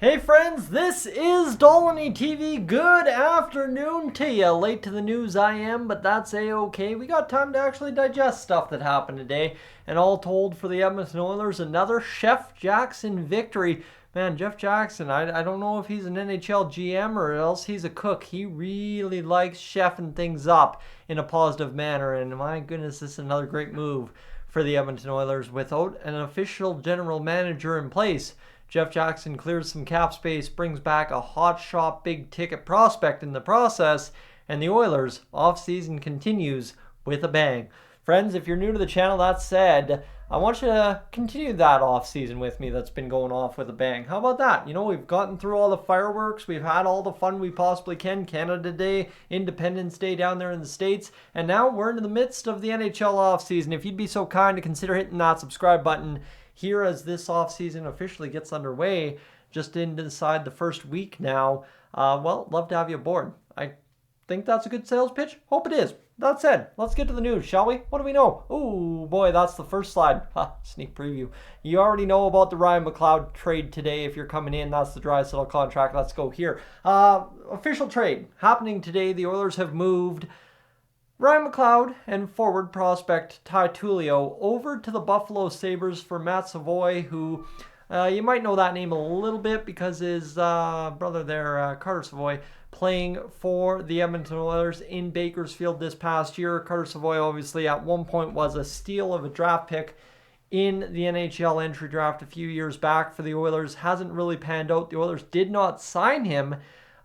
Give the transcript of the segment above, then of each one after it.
Hey friends, this is Dolany TV. Good afternoon to you. Late to the news I am, but that's a-okay. We got time to actually digest stuff that happened today. And all told for the Edmonton Oilers, another Chef Jackson victory. Man, Jeff Jackson, I don't know if he's an NHL GM or else he's a cook. He really likes chefing things up in a positive manner. And my goodness, this is another great move for the Edmonton Oilers without an official general manager in place. Jeff Jackson clears some cap space, brings back a hotshot big ticket prospect in the process, and the Oilers offseason continues with a bang. Friends, if you're new to the channel, that said, I want you to continue that offseason with me that's been going off with a bang. How about that? You know, we've gotten through all the fireworks, we've had all the fun we possibly can, Canada Day, Independence Day down there in the States, and now we're in the midst of the NHL offseason. If you'd be so kind to consider hitting that subscribe button here as this offseason officially gets underway, just inside the first week now. Well, love to have you aboard. I think that's a good sales pitch. Hope it is. That said, let's get to the news, shall we? What do we know? Oh boy, that's the first slide. Sneak preview. You already know about the Ryan McLeod trade today. If you're coming in, that's the Draisaitl contract. Let's go here. Official trade happening today. The Oilers have moved Ryan McLeod and forward prospect Ty Tullio over to the Buffalo Sabres for Matt Savoie, who you might know that name a little bit because his brother there, Carter Savoie, playing for the Edmonton Oilers in Bakersfield this past year. Carter Savoie obviously at one point was a steal of a draft pick in the NHL entry draft a few years back for the Oilers. Hasn't really panned out. The Oilers did not sign him,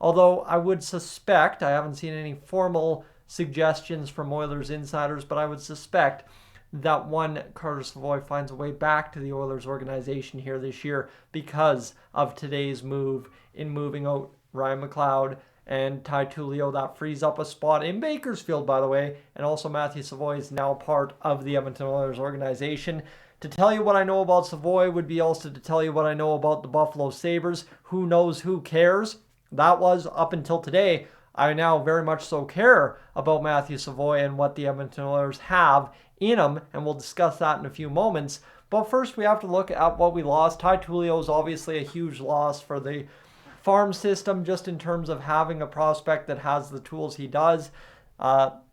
although I would suspect, I haven't seen any formal suggestions from Oilers insiders, but I would suspect that one Carter Savoie finds a way back to the Oilers organization here this year because of today's move in moving out Ryan McLeod and Ty Tullio. That frees up a spot in Bakersfield, by the way, and also Matthew Savoie is now part of the Edmonton Oilers organization. To tell you what I know about Savoie would be also to tell you what I know about the Buffalo Sabres. Who knows, who cares? That was up until today. I now very much so care about Matthew Savoie and what the Edmonton Oilers have in them, and we'll discuss that in a few moments. But first, we have to look at what we lost. Ty Tullio is obviously a huge loss for the farm system, just in terms of having a prospect that has the tools he does.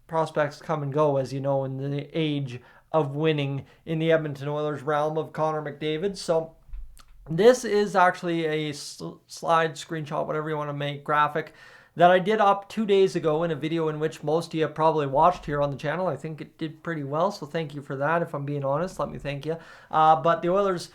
Prospects come and go, as you know, in the age of winning in the Edmonton Oilers realm of Connor McDavid. So this is actually a slide, screenshot, whatever you want to make, graphic that I did up 2 days ago in a video in which most of you probably watched here on the channel. I think it did pretty well, so thank you for that. If I'm being honest, let me thank you. But the Oilers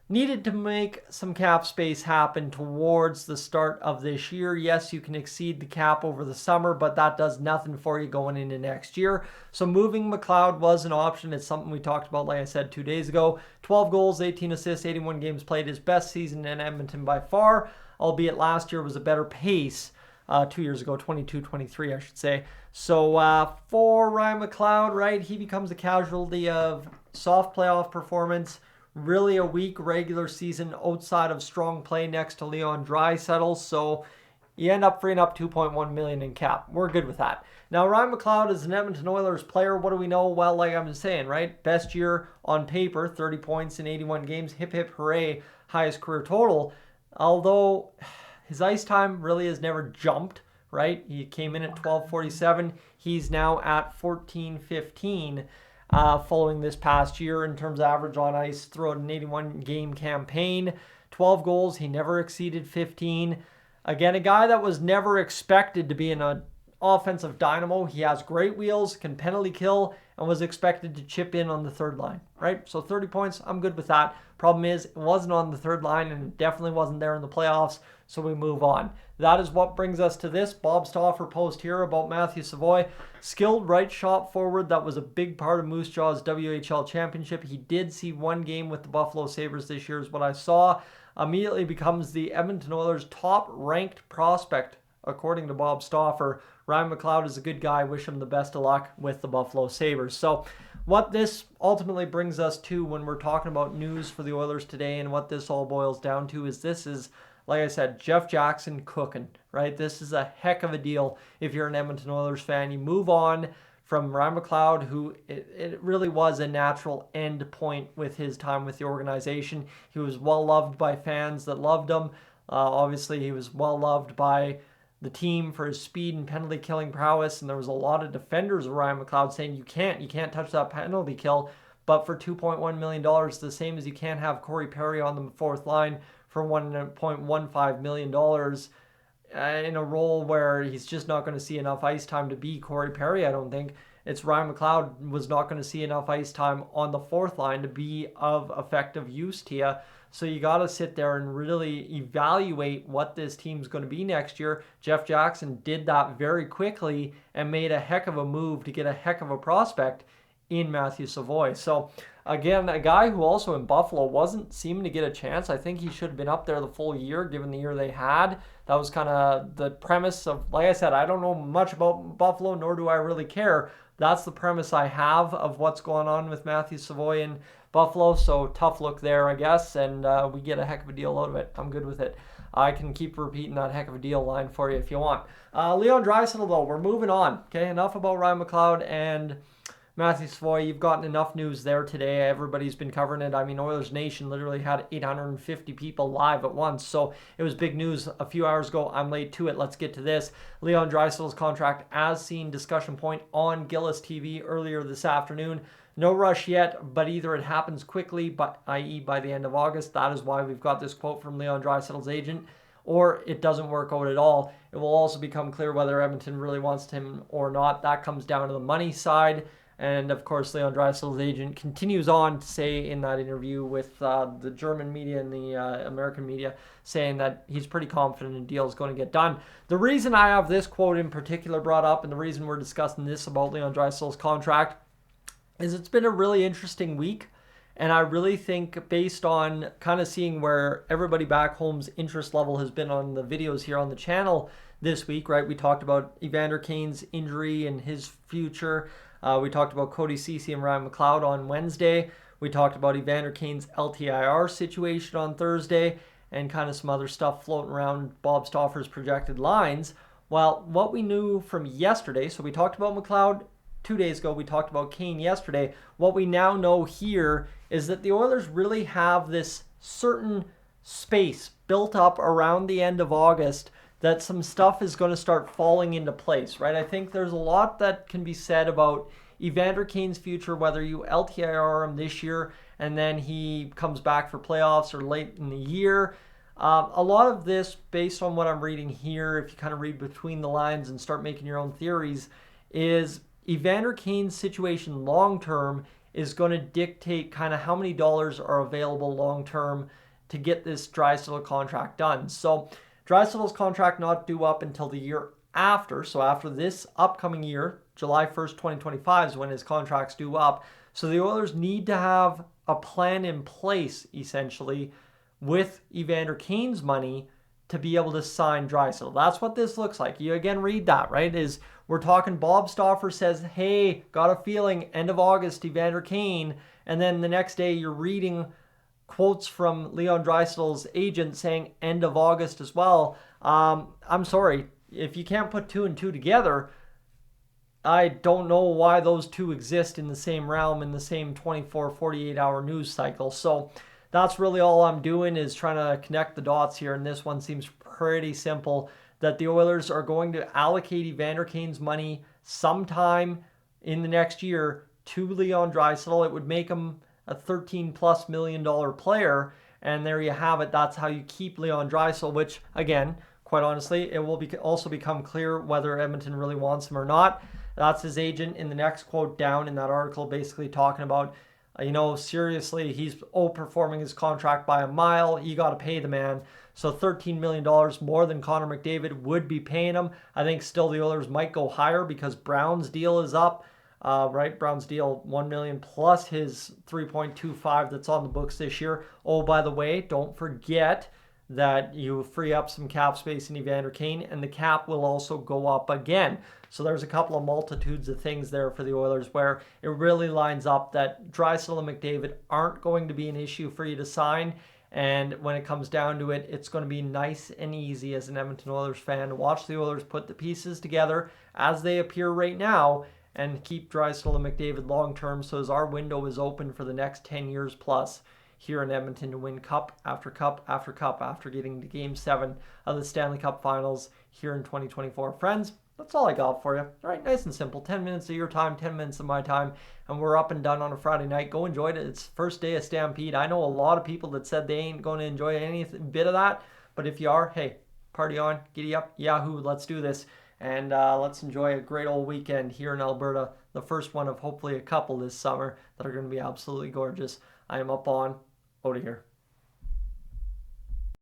needed to make some cap space happen towards the start of this year. Yes, you can exceed the cap over the summer, but that does nothing for you going into next year. So moving McLeod was an option. It's something we talked about, like I said, 2 days ago. 12 goals, 18 assists, 81 games played. His best season in Edmonton by far, albeit last year was a better pace. 2 years ago, 22-23, I should say. So for Ryan McLeod, right, he becomes a casualty of soft playoff performance, really a weak regular season outside of strong play next to Leon Draisaitl. So you end up freeing up $2.1 million in cap. We're good with that. Now, Ryan McLeod is an Edmonton Oilers player. What do we know? Well, like I'm saying, right, best year on paper, 30 points in 81 games. Hip, hip, hooray, highest career total. Although his ice time really has never jumped, right? He came in at 12:47. He's now at 14:15 following this past year in terms of average on ice throughout an 81-game campaign. 12 goals. He never exceeded 15. Again, a guy that was never expected to be an offensive dynamo. He has great wheels, can penalty kill, and was expected to chip in on the third line, right? So 30 points, I'm good with that. Problem is, it wasn't on the third line, and it definitely wasn't there in the playoffs, so we move on. That is what brings us to this Bob Stauffer post here about Matthew Savoie. Skilled right shot forward that was a big part of Moose Jaw's WHL championship. He did see one game with the Buffalo Sabres this year is what I saw. Immediately becomes the Edmonton Oilers' top-ranked prospect, according to Bob Stauffer. Ryan McLeod is a good guy. Wish him the best of luck with the Buffalo Sabres. So what this ultimately brings us to when we're talking about news for the Oilers today and what this all boils down to is this is, like I said, Jeff Jackson cooking, right? This is a heck of a deal if you're an Edmonton Oilers fan. You move on from Ryan McLeod, who it really was a natural end point with his time with the organization. He was well loved by fans that loved him. Obviously, he was well loved by the team for his speed and penalty killing prowess, and there was a lot of defenders of Ryan McLeod saying you can't touch that penalty kill. But for $2.1 million, the same as you can't have Corey Perry on the fourth line for $1.15 million in a role where he's just not going to see enough ice time to be Corey Perry, I don't think. It's Ryan McLeod was not going to see enough ice time on the fourth line to be of effective use to you. So you got to sit there and really evaluate what this team's going to be next year. Jeff Jackson did that very quickly and made a heck of a move to get a heck of a prospect in Matt Savoie. So again, a guy who also in Buffalo wasn't seeming to get a chance. I think he should have been up there the full year given the year they had. That was kind of the premise of, like I said, I don't know much about Buffalo, nor do I really care. That's the premise I have of what's going on with Matt Savoie in Buffalo. So tough look there, I guess, and we get a heck of a deal out of it. I'm good with it. I can keep repeating that heck of a deal line for you if you want. Leon Draisaitl, though, we're moving on. Okay, enough about Ryan McLeod and Matt Savoie. You've gotten enough news there today. Everybody's been covering it. I mean, Oilers Nation literally had 850 people live at once, so it was big news a few hours ago. I'm late to it. Let's get to this. Leon Draisaitl's contract as seen discussion point on Gillis TV earlier this afternoon. No rush yet, but either it happens quickly, i.e. by the end of August. That is why we've got this quote from Leon Draisaitl's agent, or it doesn't work out at all. It will also become clear whether Edmonton really wants him or not. That comes down to the money side. And of course, Leon Draisaitl's agent continues on to say in that interview with the German media and the American media, saying that he's pretty confident a deal is going to get done. The reason I have this quote in particular brought up, and the reason we're discussing this about Leon Draisaitl's contract, is it's been a really interesting week. And I really think, based on kind of seeing where everybody back home's interest level has been on the videos here on the channel this week, right? We talked about Evander Kane's injury and his future. We talked about Cody Ceci and Ryan McLeod on Wednesday. We talked about Evander Kane's LTIR situation on Thursday and kind of some other stuff floating around Bob Stauffer's projected lines. Well, what we knew from yesterday, so we talked about McLeod 2 days ago, we talked about Kane yesterday. What we now know here is that the Oilers really have this certain space built up around the end of August that some stuff is going to start falling into place, right? I think there's a lot that can be said about Evander Kane's future, whether you LTIR him this year and then he comes back for playoffs or late in the year. A lot of this, based on what I'm reading here, if you kind of read between the lines and start making your own theories, is Evander Kane's situation long-term is going to dictate kind of how many dollars are available long-term to get this Draisaitl contract done. So Draisaitl's contract not due up until the year after. So after this upcoming year, July 1st, 2025 is when his contract's due up. So the Oilers need to have a plan in place, essentially, with Evander Kane's money to be able to sign Draisaitl. That's what this looks like. You again read that, right? Is we're talking Bob Stauffer says, hey, got a feeling end of August, Evander Kane. And then the next day you're reading quotes from Leon Draisaitl's agent saying end of August as well. I'm sorry. If you can't put two and two together, I don't know why those two exist in the same realm, in the same 24, 48-hour news cycle. So that's really all I'm doing, is trying to connect the dots here. And this one seems pretty simple, that the Oilers are going to allocate Evander Kane's money sometime in the next year to Leon Draisaitl. It would make him a $13+ million player, and there you have it. That's how you keep Leon Draisaitl, which, again, quite honestly, it will also become clear whether Edmonton really wants him or not. That's his agent in the next quote down in that article, basically talking about, seriously, he's outperforming his contract by a mile. You got to pay the man. So $13 million more than Connor McDavid would be paying him. I think still the Oilers might go higher because Brown's deal is up. Right, Brown's deal $1 million plus his 3.25 that's on the books this year. Oh, by the way, don't forget that you free up some cap space in Evander Kane, and the cap will also go up again. So there's a couple of multitudes of things there for the Oilers where it really lines up that Draisaitl and McDavid aren't going to be an issue for you to sign. And when it comes down to it, it's going to be nice and easy as an Edmonton Oilers fan to watch the Oilers put the pieces together as they appear right now and keep Draisaitl and McDavid long-term, so as our window is open for the next 10 years plus here in Edmonton to win cup after cup after cup after getting to Game 7 of the Stanley Cup Finals here in 2024. Friends, that's all I got for you. All right, nice and simple. 10 minutes of your time, 10 minutes of my time, and we're up and done on a Friday night. Go enjoy it. It's first day of Stampede. I know a lot of people that said they ain't going to enjoy any bit of that, but if you are, hey, party on, giddy up, yahoo, let's do this. And let's enjoy a great old weekend here in Alberta. The first one of hopefully a couple this summer that are going to be absolutely gorgeous. I am up on, out of here.